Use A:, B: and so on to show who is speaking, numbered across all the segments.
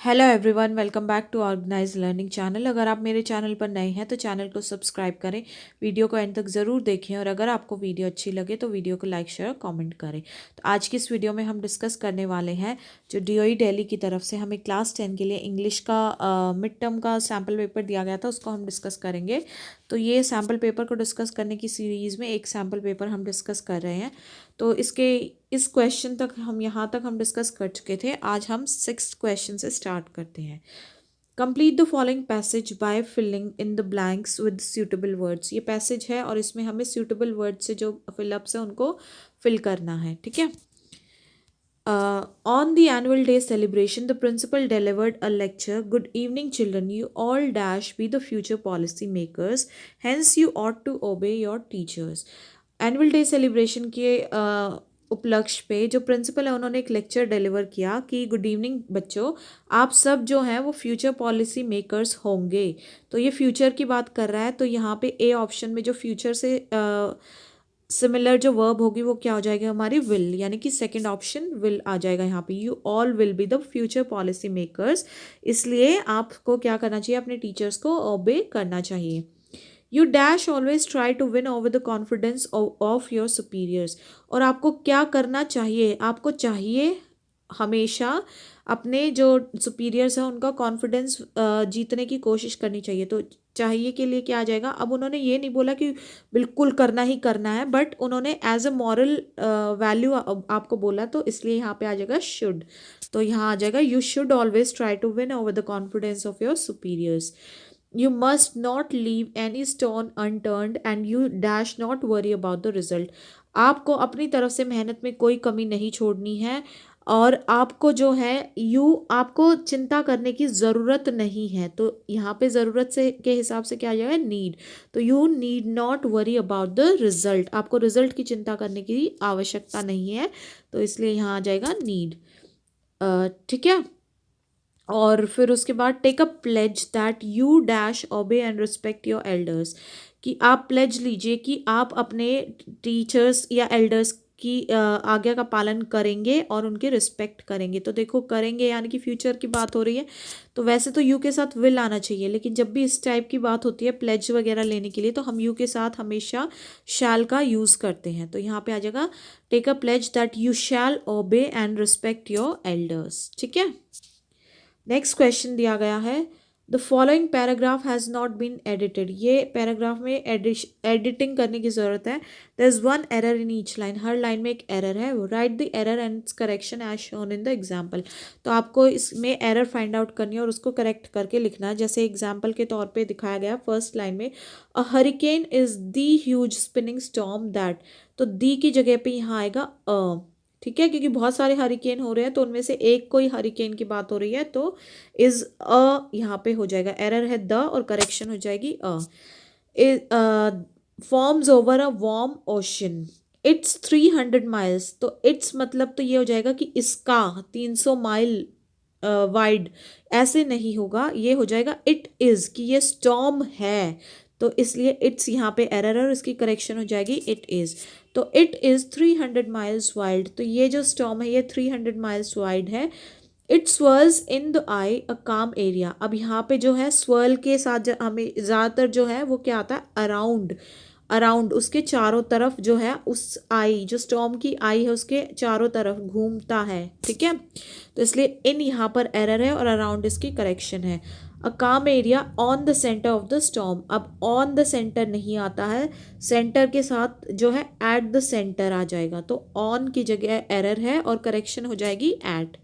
A: Hello everyone, welcome back to organize learning channel. अगर आप मेरे चैनल पर नए हैं तो चैनल को सब्सक्राइब करें, वीडियो को एंड तक ज़रूर देखें और अगर आपको वीडियो अच्छी लगे तो वीडियो को लाइक शेयर कमेंट करें। तो आज की इस वीडियो में हम डिस्कस करने वाले हैं जो डीओई दिल्ली की तरफ से हमें क्लास 10 के लिए इंग्लिश का मिड टर्म का सैम्पल पेपर दिया गया था, उसको हम डिस्कस करेंगे। तो ये सैम्पल पेपर को डिस्कस करने की सीरीज़ में एक सैम्पल पेपर हम डिस्कस कर रहे हैं। तो इस क्वेश्चन तक हम यहाँ तक हम डिस्कस कर चुके थे। आज हम 6th क्वेश्चन से स्टार्ट करते हैं। Complete the following passage by filling in the blanks with suitable words. ये पैसेज है और इसमें हमें सूटेबल वर्ड से जो फिलअप्स है उनको फिल करना है, ठीक है। On the annual day celebration, the principal delivered a lecture. Good evening, children. You all dash be the future policy makers. Hence, you ought to obey your teachers. Annual day celebration के उपलक्ष्य पे जो principal है उन्होंने एक lecture deliver किया कि good evening बच्चों, आप सब जो हैं वो फ्यूचर पॉलिसी मेकर्स होंगे। तो ये फ्यूचर की बात कर रहा है, तो यहाँ पे ए ऑप्शन में जो फ्यूचर से सिमिलर जो वर्ब होगी वो क्या हो जाएगी हमारी, विल, यानी कि सेकंड ऑप्शन विल आ जाएगा यहाँ पे। You all will be the future policy makers, इसलिए आपको क्या करना चाहिए, अपने टीचर्स को ओबे करना चाहिए। You dash always try to win over the confidence of your superiors. और आपको क्या करना चाहिए, आपको चाहिए हमेशा अपने जो सुपीरियर्स हैं उनका कॉन्फिडेंस जीतने की कोशिश करनी चाहिए। तो चाहिए के लिए क्या आ जाएगा, अब उन्होंने ये नहीं बोला कि बिल्कुल करना ही करना है, बट उन्होंने एज अ मॉरल वैल्यू आपको बोला, तो इसलिए यहाँ पे आ जाएगा शुड। तो यहाँ आ जाएगा you should always try to win over the confidence of your superiors. You must not leave any stone unturned and you dash not worry about the result. आपको अपनी तरफ से मेहनत में कोई कमी नहीं छोड़नी है और आपको जो है आपको चिंता करने की ज़रूरत नहीं है। तो यहाँ पे ज़रूरत से के हिसाब से क्या आ जाएगा, नीड। तो you need not worry about the result, आपको रिजल्ट की चिंता करने की आवश्यकता नहीं है, तो इसलिए यहाँ आ जाएगा नीड। ठीक है। और फिर उसके बाद take a pledge that you dash obey and respect your elders, कि आप प्लेज लीजिए कि आप अपने टीचर्स या एल्डर्स की आज्ञा का पालन करेंगे और उनके रिस्पेक्ट करेंगे। तो देखो करेंगे यानी कि फ्यूचर की बात हो रही है, तो वैसे तो यू के साथ विल आना चाहिए, लेकिन जब भी इस टाइप की बात होती है प्लेज वगैरह लेने के लिए तो हम यू के साथ हमेशा शैल का यूज़ करते हैं। तो यहाँ पे आ जाएगा take a pledge that you shall obey and respect your elders, ठीक है। नेक्स्ट क्वेश्चन दिया गया है, the following paragraph has not been edited. ये पैराग्राफ में एडिटिंग करने की ज़रूरत है। There is one error in each line, हर लाइन में एक एरर है। Write the error and its correction as shown in the example. तो आपको इसमें एरर फाइंड आउट करनी है और उसको करेक्ट करके लिखना है। जैसे एग्जाम्पल के तौर पे दिखाया गया फर्स्ट लाइन में, a hurricane is the huge spinning storm that. तो दी की जगह पे यहाँ आएगा अ, ठीक है, क्योंकि बहुत सारे हरिकेन हो रहे हैं तो उनमें से एक कोई हरिकेन की बात हो रही है, तो इज अ यहाँ पे हो जाएगा, एरर है द और करेक्शन हो जाएगी अ। Forms over a warm ocean, it's 300 miles. तो इट्स मतलब तो ये हो जाएगा कि इसका 300 माइल वाइड, ऐसे नहीं होगा, ये हो जाएगा इट इज़, कि ये स्टॉर्म है, तो इसलिए इट्स यहाँ पे एरर है और इसकी करेक्शन हो जाएगी इट इज़। तो इट इज़ 300 माइल्स वाइड, तो ये जो स्टॉर्म है ये 300 माइल्स वाइड है। इट स्वर्ल्स इन द आई अ काम एरिया। अब यहाँ पे जो है स्वर्ल के साथ हमें ज़्यादातर जो है वो क्या आता है, अराउंड, अराउंड उसके चारों तरफ जो है, उस आई जो स्टॉर्म की आई है उसके चारों तरफ घूमता है, ठीक है। तो इसलिए इन यहाँ पर एरर है और अराउंड इसकी करेक्शन है। अ काम area on the centre of the storm, अब ऑन द सेंटर नहीं आता है, सेंटर के साथ जो है एट द सेंटर आ जाएगा, तो ऑन की जगह एरर है और करेक्शन हो जाएगी eight.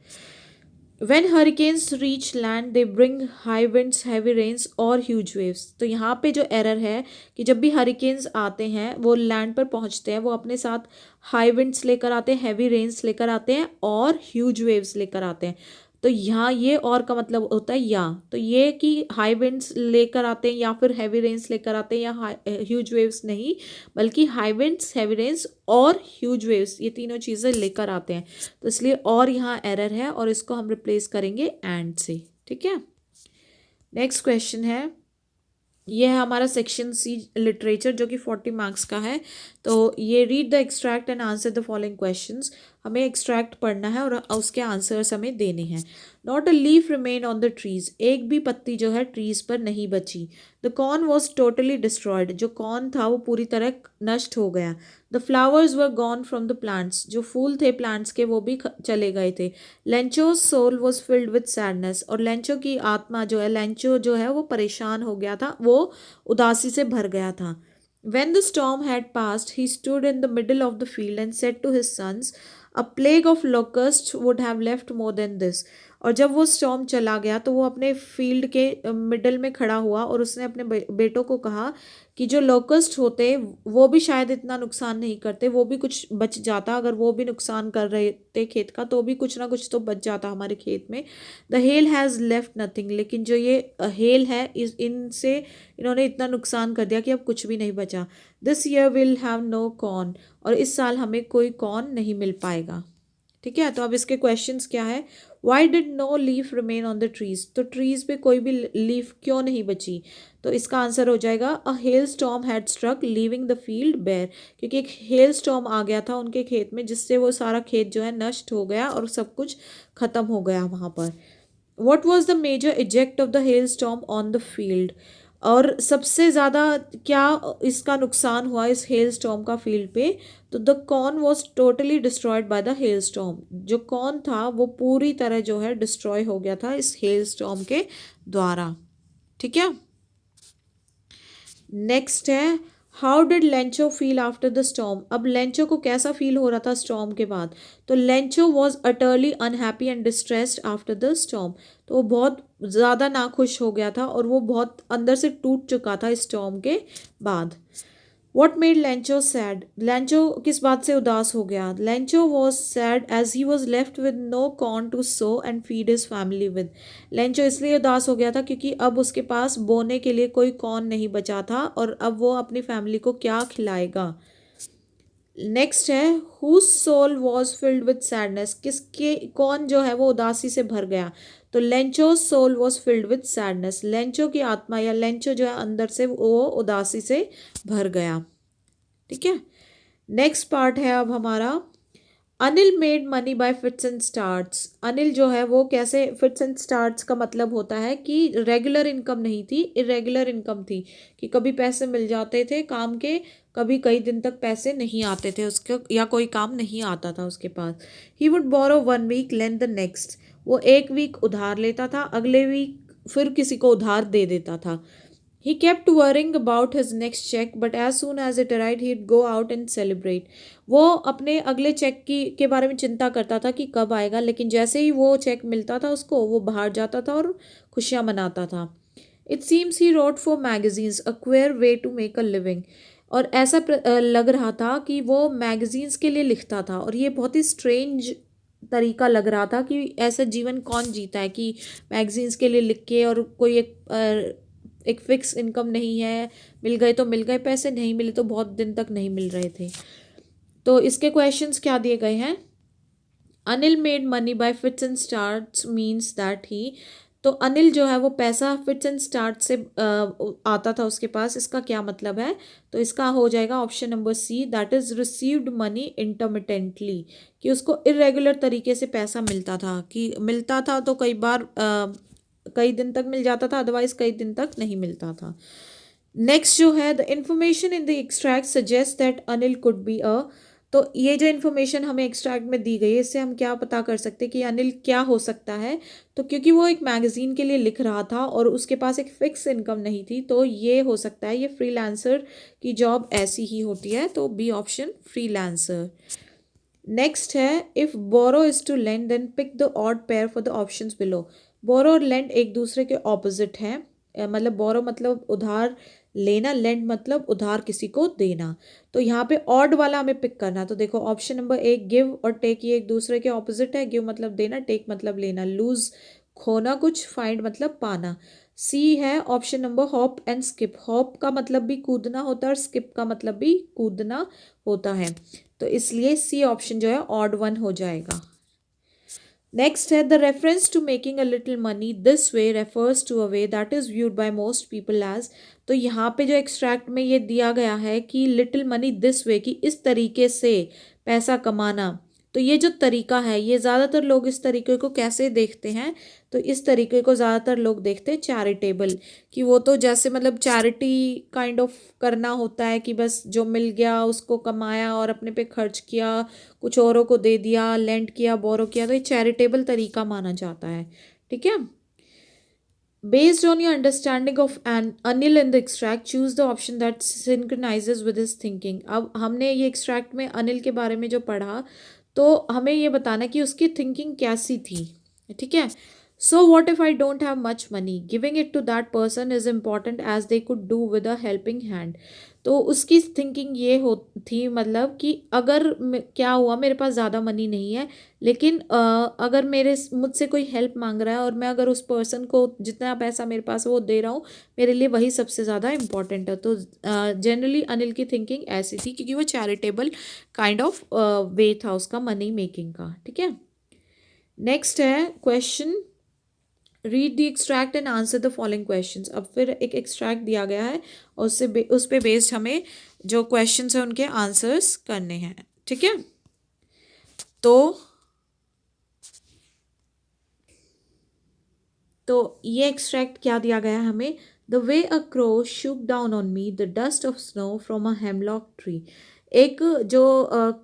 A: When hurricanes reach land, they bring high winds, heavy rains और huge waves। तो यहाँ पे जो एरर है कि जब भी हरिकेन्स आते हैं वो लैंड पर पहुँचते हैं, वो अपने साथ हाई विंड्स लेकर आते हैं, हैवी रेन्स लेकर आते हैं और ह्यूज वेव्स लेकर आते हैं। तो यहाँ ये और का मतलब होता है या, तो ये कि हाई विंड्स लेकर आते हैं या फिर हैवी रेन्स लेकर आते हैं या ह्यूज वेव्स नहीं, बल्कि हाई विंड्स, हैवी रेन्स और ह्यूज वेव्स, ये तीनों चीज़ें लेकर आते हैं। तो इसलिए और यहाँ एरर है और इसको हम रिप्लेस करेंगे एंड से, ठीक है। नेक्स्ट क्वेश्चन है, ये है हमारा सेक्शन सी लिटरेचर जो कि 40 मार्क्स का है। तो ये read the extract and answer the following questions. हमें एक्सट्रैक्ट पढ़ना है और उसके आंसर्स हमें देने हैं। Not a leaf remain on the trees, एक भी पत्ती जो है ट्रीज पर नहीं बची। The corn was totally destroyed, जो कॉर्न था वो पूरी तरह नष्ट हो गया। The flowers were gone from the plants, जो फूल थे प्लांट्स के वो भी चले गए थे। Lencho's soul was filled with sadness, और लेंचो की आत्मा जो है, लेंचो जो है वो परेशान हो गया था, वो उदासी से भर गया था। When the storm had passed, he stood in the middle of the field and said to his sons, a plague of locusts would have left more than this. और जब वो स्टॉर्म चला गया तो वो अपने फील्ड के मिडल में खड़ा हुआ और उसने अपने बेटों को कहा कि जो लोकस्ट होते वो भी शायद इतना नुकसान नहीं करते, वो भी कुछ बच जाता, अगर वो भी नुकसान कर रहे थे खेत का तो भी कुछ ना कुछ तो बच जाता हमारे खेत में। The hell has left nothing, लेकिन जो ये हेल है इनसे इन्होंने इतना नुकसान कर दिया कि अब कुछ भी नहीं बचा। This year will have no corn, और इस साल हमें कोई कॉर्न नहीं मिल पाएगा। ठीक है, तो अब इसके क्वेश्चंस क्या है। Why did no leaf remain on the trees, तो ट्रीज पे कोई भी लीफ क्यों नहीं बची। तो इसका आंसर हो जाएगा a hail storm had struck leaving the field bare, क्योंकि एक हेल स्टॉर्म आ गया था उनके खेत में जिससे वो सारा खेत जो है नष्ट हो गया और सब कुछ खत्म हो गया वहाँ पर। What was the major effect of the hail storm on the field, और सबसे ज़्यादा क्या इसका नुकसान हुआ इस हेल स्टॉर्म का फील्ड पे। तो the corn was totally destroyed by the hail storm, जो कॉर्न था वो पूरी तरह जो है डिस्ट्रॉय हो गया था इस हेल स्टॉर्म के द्वारा। ठीक है, नेक्स्ट है how did Lencho feel after the storm. अब लेंचो को कैसा फील हो रहा था स्टॉर्म के बाद। तो Lencho was utterly unhappy and distressed after the storm, तो वो बहुत ज़्यादा नाखुश हो गया था और वो बहुत अंदर से टूट चुका था स्टॉर्म के बाद। What made Lencho sad, Lencho किस बात से उदास हो गया। Lencho was sad as he was left with no corn to sow and feed his family with, Lencho इसलिए उदास हो गया था क्योंकि अब उसके पास बोने के लिए कोई कॉर्न नहीं बचा था और अब वो अपनी फैमिली को क्या खिलाएगा। नेक्स्ट है whose soul was filled with sadness, किसके कौन जो है वो उदासी से भर गया। तो Lencho soul was filled with sadness, Lencho की आत्मा या लेंचो जो है अंदर से वो उदासी से भर गया। ठीक है, नेक्स्ट पार्ट है अब हमारा Anil made money by fits and starts. Anil जो है वो कैसे, फिट्स एंड स्टार्ट्स का मतलब होता है कि रेगुलर इनकम नहीं थी, इरेगुलर इनकम थी, कि कभी पैसे मिल जाते थे काम के, कभी कई दिन तक पैसे नहीं आते थे उसके, या कोई काम नहीं आता था उसके पास। He would borrow 1 week lend the next, वो 1 वीक उधार लेता था, अगले वीक फिर किसी को उधार दे देता था। He kept worrying about his next check, but as soon as it arrived, he'd go out and celebrate. वो अपने अगले चेक की के बारे में चिंता करता था कि कब आएगा, लेकिन जैसे ही वो चेक मिलता था उसको वो बाहर जाता था और खुशियाँ मनाता था। It seems he wrote for magazines, a queer way to make a living. और ऐसा लग रहा था कि वो मैगजीन्स के लिए लिखता था, और ये बहुत ही स्ट्रेंज तरीका लग रहा था कि ऐसा जीवन कौन जीता है कि मैगजीन्स के लिए लिख के, और कोई एक फिक्स इनकम नहीं है, मिल गए तो मिल गए पैसे, नहीं मिले तो बहुत दिन तक नहीं मिल रहे थे। तो इसके क्वेश्चंस क्या दिए गए हैं। Anil made money by fits and starts means that he, तो अनिल जो है वो पैसा फिट्स एंड स्टार्ट से आता था उसके पास, इसका क्या मतलब है। तो इसका हो जाएगा option number C, that is received money intermittently, कि उसको इरेगुलर तरीके से पैसा मिलता था, कि मिलता था तो कई बार कई दिन तक मिल जाता था, अदरवाइज कई दिन तक नहीं मिलता था। नेक्स्ट जो है the information in the extract suggest that Anil could be a, तो ये जो इन्फॉर्मेशन हमें एक्सट्रैक्ट में दी गई है इससे हम क्या पता कर सकते हैं कि अनिल क्या हो सकता है। तो क्योंकि वो एक मैगजीन के लिए लिख रहा था और उसके पास एक फिक्स इनकम नहीं थी, तो ये हो सकता है ये फ्रीलांसर की जॉब ऐसी ही होती है, तो बी ऑप्शन फ्रीलांसर। नेक्स्ट है if borrow is to lend then pick the odd pair for the options below. Borrow और लेंड एक दूसरे के ऑपोजिट हैं, मतलब बोरो मतलब उधार लेना, लेंड मतलब उधार किसी को देना। तो यहाँ पे ऑड वाला हमें पिक करना, तो देखो ऑप्शन नंबर 1 गिव और टेक ये एक दूसरे के ऑपोजिट है, गिव मतलब देना, टेक मतलब लेना, लूज खोना कुछ, फाइंड मतलब पाना। सी है option number hop and skip, hop का मतलब भी कूदना होता है और स्किप का मतलब भी कूदना होता है, तो इसलिए सी ऑप्शन जो है ऑड वन हो जाएगा। नेक्स्ट है the reference to making a little money this way refers to a way that is viewed by most people as, तो यहाँ पे जो एक्सट्रैक्ट में ये दिया गया है कि लिटिल मनी दिस वे, कि इस तरीके से पैसा कमाना, तो ये जो तरीका है, ये ज़्यादातर लोग इस तरीके को कैसे देखते हैं, तो इस तरीके को ज़्यादातर लोग देखते हैं चैरिटेबल, कि वो तो जैसे मतलब चैरिटी काइंड ऑफ करना होता है कि बस जो मिल गया उसको कमाया और अपने पे खर्च किया, कुछ औरों को दे दिया, लेंड किया, बोरो किया, तो ये चैरिटेबल तरीका माना जाता है। ठीक है। Based on your understanding of Anil in the extract, choose the option that synchronizes with his thinking. अब हमने ये extract में अनिल के बारे में जो पढ़ा, तो हमें ये बताना कि उसकी thinking कैसी थी। ठीक है। So what if I don't have much money? Giving it to that person is important as they could do with a helping hand. तो उसकी थिंकिंग ये हो थी, मतलब कि अगर क्या हुआ, मेरे पास ज़्यादा मनी नहीं है, लेकिन अगर मुझसे कोई हेल्प मांग रहा है और मैं अगर उस पर्सन को जितना पैसा मेरे पास है वो दे रहा हूँ, मेरे लिए वही सबसे ज़्यादा इम्पॉर्टेंट है। तो जनरली अनिल की थिंकिंग ऐसी थी, क्योंकि वो चैरिटेबल काइंड ऑफ वे था उसका मनी मेकिंग का। ठीक है। नेक्स्ट है question, read the extract and answer the following questions. अब फिर एक एक्सट्रैक्ट दिया गया है और उस पे बेस्ड हमें जो क्वेश्चंस हैं उनके आंसर्स करने हैं। ठीक है। तो ये एक्सट्रैक्ट क्या दिया गया है हमें, the way a crow Shuk down on me the dust of snow from a hemlock tree. एक जो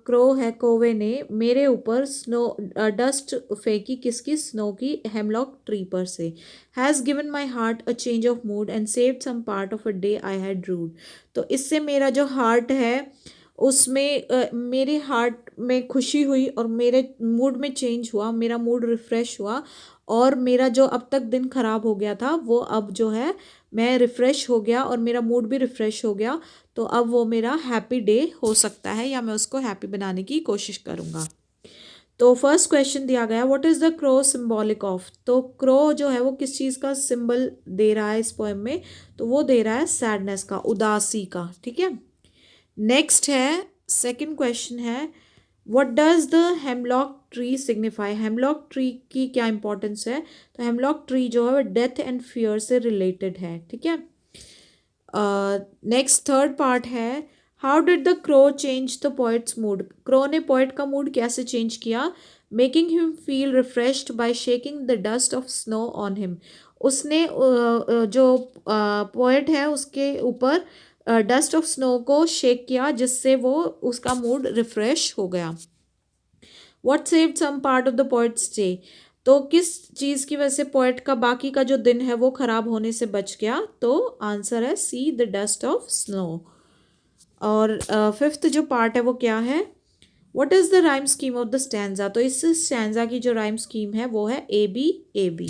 A: क्रो है, कौवे ने मेरे ऊपर स्नो डस्ट फेंकी, किसकी, स्नो की, हेमलॉक ट्री पर से। Has given my heart a change of mood and saved some part of a day I had rued. तो इससे मेरा जो हार्ट है उसमें मेरे हार्ट में खुशी हुई और मेरे मूड में चेंज हुआ, मेरा मूड रिफ़्रेश हुआ, और मेरा जो अब तक दिन ख़राब हो गया था वो अब जो है मैं रिफ़्रेश हो गया और मेरा मूड भी रिफ़्रेश हो गया। तो अब वो मेरा हैप्पी डे हो सकता है, या मैं उसको हैप्पी बनाने की कोशिश करूँगा। तो फर्स्ट क्वेश्चन दिया गया, what is the crow symbolic of. तो क्रो जो है वो किस चीज़ का सिंबल दे रहा है इस पोएम में, तो वो दे रहा है सैडनेस का, उदासी का। ठीक है। नेक्स्ट है सेकंड क्वेश्चन है, what does the hemlock tree signify. Hemlock tree की क्या इंपॉर्टेंस है, तो हेमलॉक ट्री जो है वो डेथ एंड फियर से रिलेटेड है। ठीक है। नेक्स्ट थर्ड पार्ट है, how did the crow change the poet's mood. Crow ने पोइट का मूड कैसे चेंज किया, making him feel refreshed by shaking the dust of snow on him. उसने जो पोइट है उसके ऊपर डस्ट ऑफ स्नो को शेक किया, जिससे वो उसका मूड रिफ्रेश हो गया। What saved some part of the poets day. तो किस चीज़ की वजह से पोइट का बाकी का जो दिन है वो खराब होने से बच गया, तो आंसर है सी, द डस्ट ऑफ स्नो। और फिफ्थ जो पार्ट है वो क्या है, what is the rhyme scheme of the stanza. तो इस स्टैंजा की जो राइम स्कीम है वो है A B A B.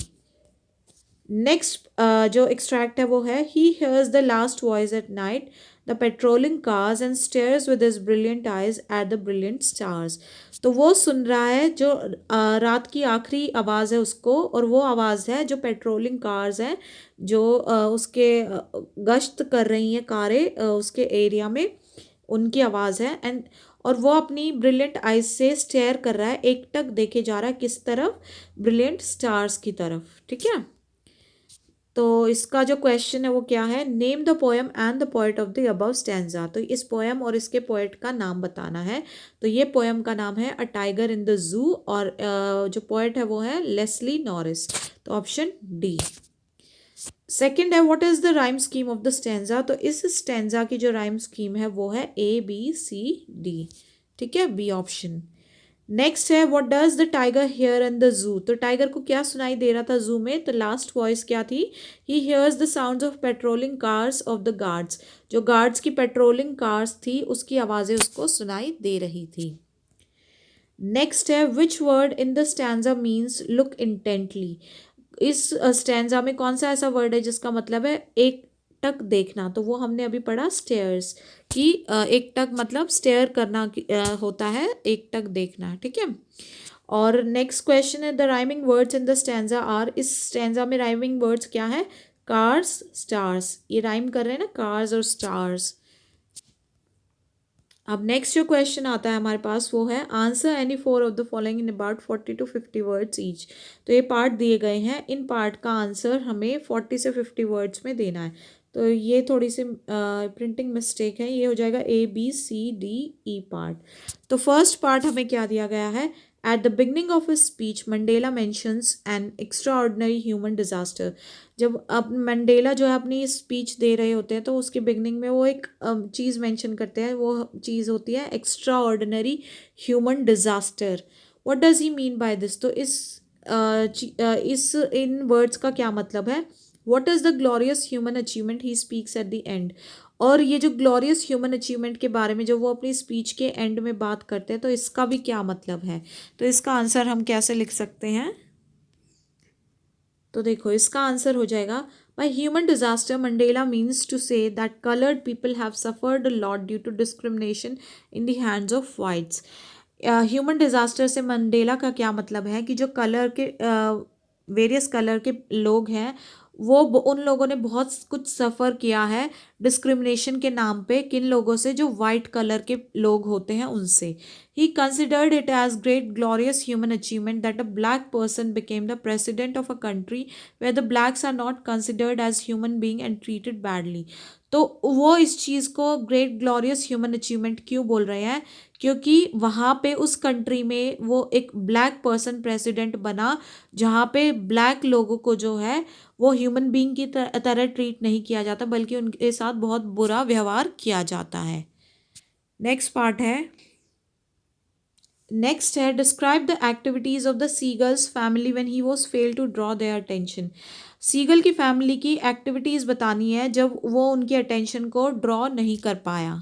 A: Next जो एक्सट्रैक्ट है वो है, he hears the last voice at night the patrolling cars and stares with his brilliant eyes at the brilliant stars. तो वो सुन रहा है जो रात की आखिरी आवाज़ है उसको, और वो आवाज़ है जो पेट्रोलिंग कार्स हैं, जो उसके गश्त कर रही हैं कारें उसके एरिया में, उनकी आवाज़ है। एंड और वो अपनी ब्रिलियंट आइज से स्टेयर कर रहा है, एकटक देखे जा रहा है किस तरफ, ब्रिलियंट स्टार्स की तरफ। ठीक है। तो इसका जो क्वेश्चन है वो क्या है, name the poem and the poet of the above stanza. तो इस पोएम और इसके पोएट का नाम बताना है। तो ये पोएम का नाम है अ टाइगर इन द जू, और जो पोएट है वो है लेस्ली नॉरिस। तो ऑप्शन डी। सेकंड है, what is the rhyme scheme of the stanza. तो इस स्टैंजा की जो राइम स्कीम है वो है ए बी सी डी। ठीक है, बी ऑप्शन। नेक्स्ट है, what does the tiger hear in the zoo. तो टाइगर को क्या सुनाई दे रहा था जू में, तो लास्ट वॉइस क्या थी, ही hears the sounds of patrolling cars of the guards. जो गार्ड्स की पेट्रोलिंग कार्स थी उसकी आवाज़ें उसको सुनाई दे रही थी। नेक्स्ट है, which word in the stanza means look intently. इस स्टैंजा में कौन सा ऐसा वर्ड है जिसका मतलब है एक टक देखना। तो वो हमने अभी पढ़ा स्टेयर्स कि एक टक मतलब स्टेयर करना होता है, एक टक देखना। ठीक है। और नेक्स्ट क्वेश्चन है, the rhyming words in the stanza are. इस स्टैंजा में राइमिंग वर्ड्स क्या है, कार्स स्टार्स। ये राइम कर रहे हैं ना, कार्स और स्टार्स। अब नेक्स्ट जो क्वेश्चन आता है हमारे पास वो है, answer any four of the following in about 40 to 50 words each. तो ये पार्ट दिए गए हैं, इन पार्ट का आंसर हमें 40 से 50 वर्ड्स में देना है। तो ये थोड़ी सी प्रिंटिंग मिस्टेक है, ये हो जाएगा ABCDE पार्ट। तो फर्स्ट पार्ट हमें क्या दिया गया है, at the beginning of his speech Mandela mentions an extra ordinary human disaster. जब अब मंडेला जो है अपनी स्पीच दे रहे होते हैं तो उसके बिगनिंग में वो एक चीज़ मेंशन करते हैं, वो चीज़ होती है extra ordinary human disaster. What does he mean by this? तो इस इन वर्ड्स का क्या मतलब है? What is the glorious human achievement he speaks at the end. और ये जो ग्लोरियस ह्यूमन अचीवमेंट के बारे में जो वो अपनी स्पीच के एंड में बात करते हैं, तो इसका भी क्या मतलब है? तो इसका आंसर हम कैसे लिख सकते हैं? तो देखो इसका आंसर हो जाएगा, by human disaster Mandela means to say that coloured people have suffered a lot due to discrimination in the hands of whites. Human disaster से मंडेला का क्या मतलब है कि जो कलर के वेरियस कलर के लोग हैं उन लोगों ने बहुत कुछ सफ़र किया है डिस्क्रिमिनेशन के नाम पे, किन लोगों से? जो वाइट कलर के लोग होते हैं उनसे। He considered it as great glorious human achievement that a black person became the president of a country where the blacks are not considered as human being and treated badly. तो वो इस चीज़ को great glorious human achievement क्यों बोल रहे हैं? क्योंकि वहाँ पे उस कंट्री में वो एक ब्लैक पर्सन प्रेसिडेंट बना, जहाँ पे ब्लैक लोगों को जो है वो ह्यूमन बीइंग की तरह ट्रीट नहीं किया जाता, बल्कि उनके साथ बहुत बुरा व्यवहार किया जाता है। नेक्स्ट पार्ट है, नेक्स्ट है describe the activities of the seagulls family when he was fail to draw their attention. Seagull की फैमिली की एक्टिविटीज बतानी है जब वो उनकी अटेंशन को ड्रॉ नहीं कर पाया।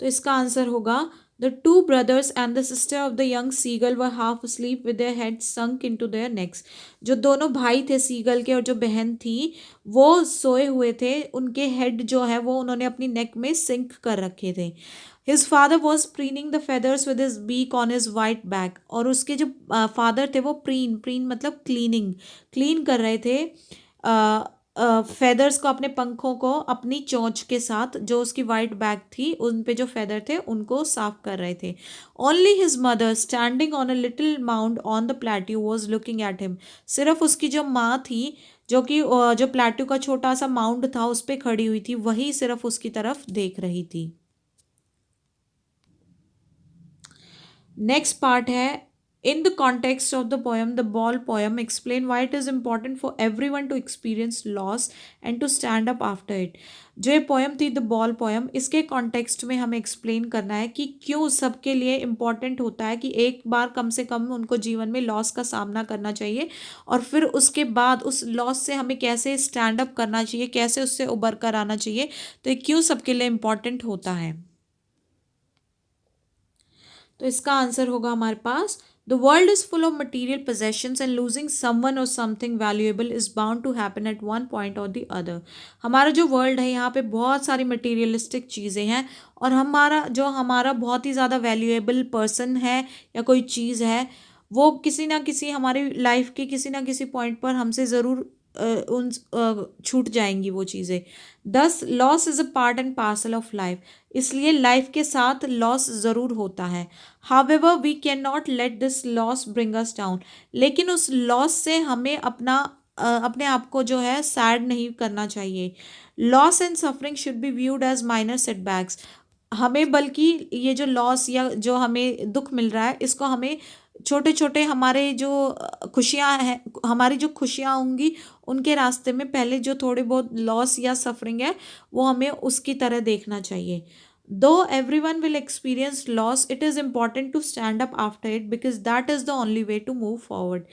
A: तो इसका आंसर होगा, the two brothers and the sister of the young seagull were half asleep with their heads sunk into their necks। जो दोनों भाई थे सीगल के और जो बहन थी वो सोए हुए थे, उनके हेड जो है वो उन्होंने अपनी नेक में सिंक कर रखे थे। His father was preening the feathers with his beak on his white back. और उसके जो फादर थे वो प्रीन प्रीन मतलब क्लीनिंग, क्लीन कर रहे थे फेदर्स को, अपने पंखों को अपनी चोंच के साथ, जो उसकी वाइट बैक थी उन पे जो फेदर थे उनको साफ कर रहे थे। Only his mother standing on a little mound on the plateau was looking at him. सिर्फ उसकी जो माँ थी, जो कि जो प्लेट्यू का छोटा सा माउंड था उस पर खड़ी हुई थी, वही सिर्फ उसकी तरफ देख रही थी। नेक्स्ट पार्ट है, in the context of the poem the ball poem explain why it is important for every one to experience loss and to stand up after it. जो ये पोएम थी द बॉल पोएम, इसके context में हमें explain करना है कि क्यों सबके लिए इम्पॉर्टेंट होता है कि एक बार कम से कम उनको जीवन में लॉस का सामना करना चाहिए, और फिर उसके बाद उस लॉस से हमें कैसे स्टैंड अप करना चाहिए, कैसे उससे उबर कर आना चाहिए। तो ये क्यों सबके लिए इम्पॉर्टेंट होता है? तो इसका आंसर होगा हमारे पास, the world is full of material possessions and losing someone or something valuable is bound to happen at one point or the other. हमारा जो वर्ल्ड है यहाँ पे बहुत सारी मटीरियलिस्टिक चीज़ें हैं, और हमारा बहुत ही ज़्यादा वैल्यूएबल पर्सन है या कोई चीज़ है, वो किसी ना किसी हमारी लाइफ के किसी ना किसी पॉइंट पर हमसे ज़रूर छूट जाएंगी वो चीज़ें। Thus loss is a part and parcel of life. इसलिए लाइफ के साथ लॉस ज़रूर होता है। However we can not let this loss bring us down. लेकिन उस लॉस से हमें अपने आप को जो है सैड नहीं करना चाहिए। Loss and suffering should be viewed as minor setbacks. हमें बल्कि ये जो लॉस या जो हमें दुख मिल रहा है, इसको हमें छोटे छोटे हमारे जो खुशियाँ हैं, हमारी जो खुशियाँ होंगी उनके रास्ते में पहले जो थोड़े बहुत लॉस या सफरिंग है वो हमें उसकी तरह देखना चाहिए। Though every one will experience loss, it is important to stand up after it because that is the only way to move forward.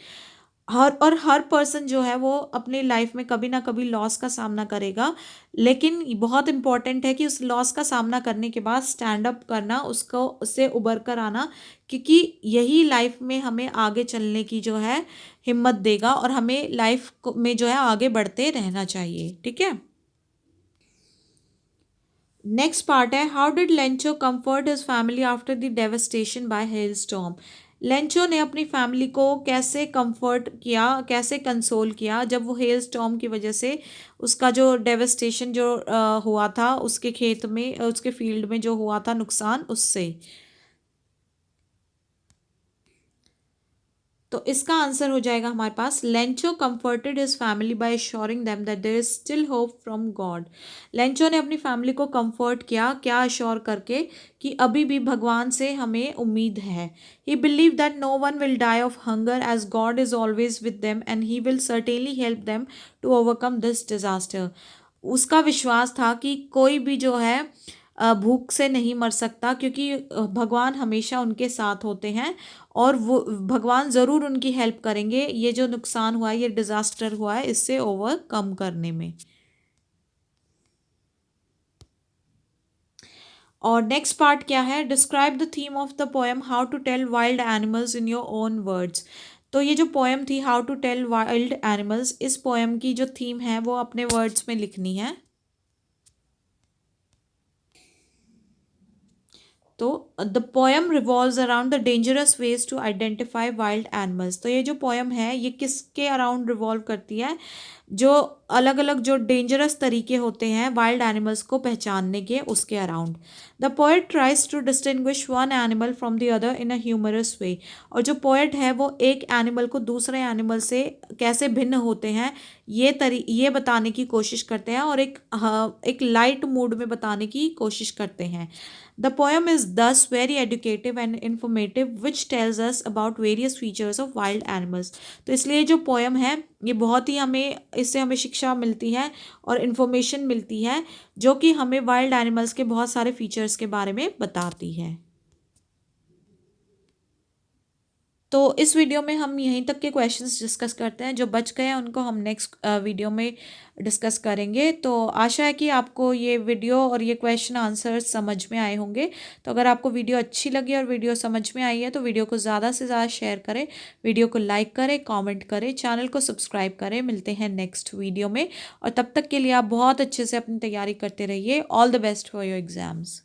A: हर पर्सन जो है वो अपने लाइफ में कभी ना कभी लॉस का सामना करेगा, लेकिन बहुत इंपॉर्टेंट है कि उस लॉस का सामना करने के बाद स्टैंड अप करना, उसको उससे उबर कर आना, क्योंकि यही लाइफ में हमें आगे चलने की जो है हिम्मत देगा, और हमें लाइफ में जो है आगे बढ़ते रहना चाहिए। ठीक है। नेक्स्ट पार्ट है, how did Lencho comfort his family after the devastation by hail storm. Lencho ने अपनी फैमिली को कैसे कंफर्ट किया, कैसे कंसोल किया जब वो हेल स्टॉर्म की वजह से उसका जो डेवस्टेशन जो हुआ था उसके खेत में, उसके फील्ड में जो हुआ था नुकसान उससे। तो इसका आंसर हो जाएगा हमारे पास Lencho comforted his family by assuring them that there is still hope from God. Lencho ने अपनी फैमिली को कंफर्ट किया, क्या अश्योर करके, कि अभी भी भगवान से हमें उम्मीद है। He believe that no one will die of hunger as God is always with them and he will certainly help them to overcome this disaster. उसका विश्वास था कि कोई भी जो है भूख से नहीं मर सकता, क्योंकि भगवान हमेशा उनके साथ होते हैं और वो भगवान ज़रूर उनकी हेल्प करेंगे ये जो नुकसान हुआ है, ये डिज़ास्टर हुआ है, इससे ओवरकम करने में। और नेक्स्ट पार्ट क्या है, describe the theme of the poem how to tell wild animals in your own words. तो ये जो पोएम थी how to tell wild animals, इस पोएम की जो थीम है वो अपने वर्ड्स में लिखनी है। तो the poem revolves around the dangerous ways to identify wild animals. तो ये जो पोएम है ये किसके अराउंड रिवॉल्व करती है, जो अलग अलग जो डेंजरस तरीके होते हैं वाइल्ड एनिमल्स को पहचानने के, उसके around. The poet tries to distinguish one animal from the other in a humorous way. और जो पोएट है वो एक एनिमल को दूसरे एनिमल से कैसे भिन्न होते हैं ये बताने की कोशिश करते हैं, और एक लाइट मूड में बताने की कोशिश करते हैं। The poem is thus very educative and informative which tells us about various features of wild animals। तो इसलिए जो पोएम है ये बहुत ही इससे हमें शिक्षा मिलती है और इन्फॉर्मेशन मिलती है जो कि हमें वाइल्ड एनिमल्स के बहुत सारे फीचर्स के बारे में बताती है। तो इस वीडियो में हम यहीं तक के क्वेश्चंस डिस्कस करते हैं, जो बच गए हैं उनको हम नेक्स्ट वीडियो में डिस्कस करेंगे। तो आशा है कि आपको ये वीडियो और ये क्वेश्चन आंसर समझ में आए होंगे। तो अगर आपको वीडियो अच्छी लगी और वीडियो समझ में आई है तो वीडियो को ज़्यादा से ज़्यादा शेयर करें, वीडियो को लाइक करें, कॉमेंट करें, चैनल को सब्सक्राइब करें। मिलते हैं नेक्स्ट वीडियो में, और तब तक के लिए आप बहुत अच्छे से अपनी तैयारी करते रहिए। All the best for your exams.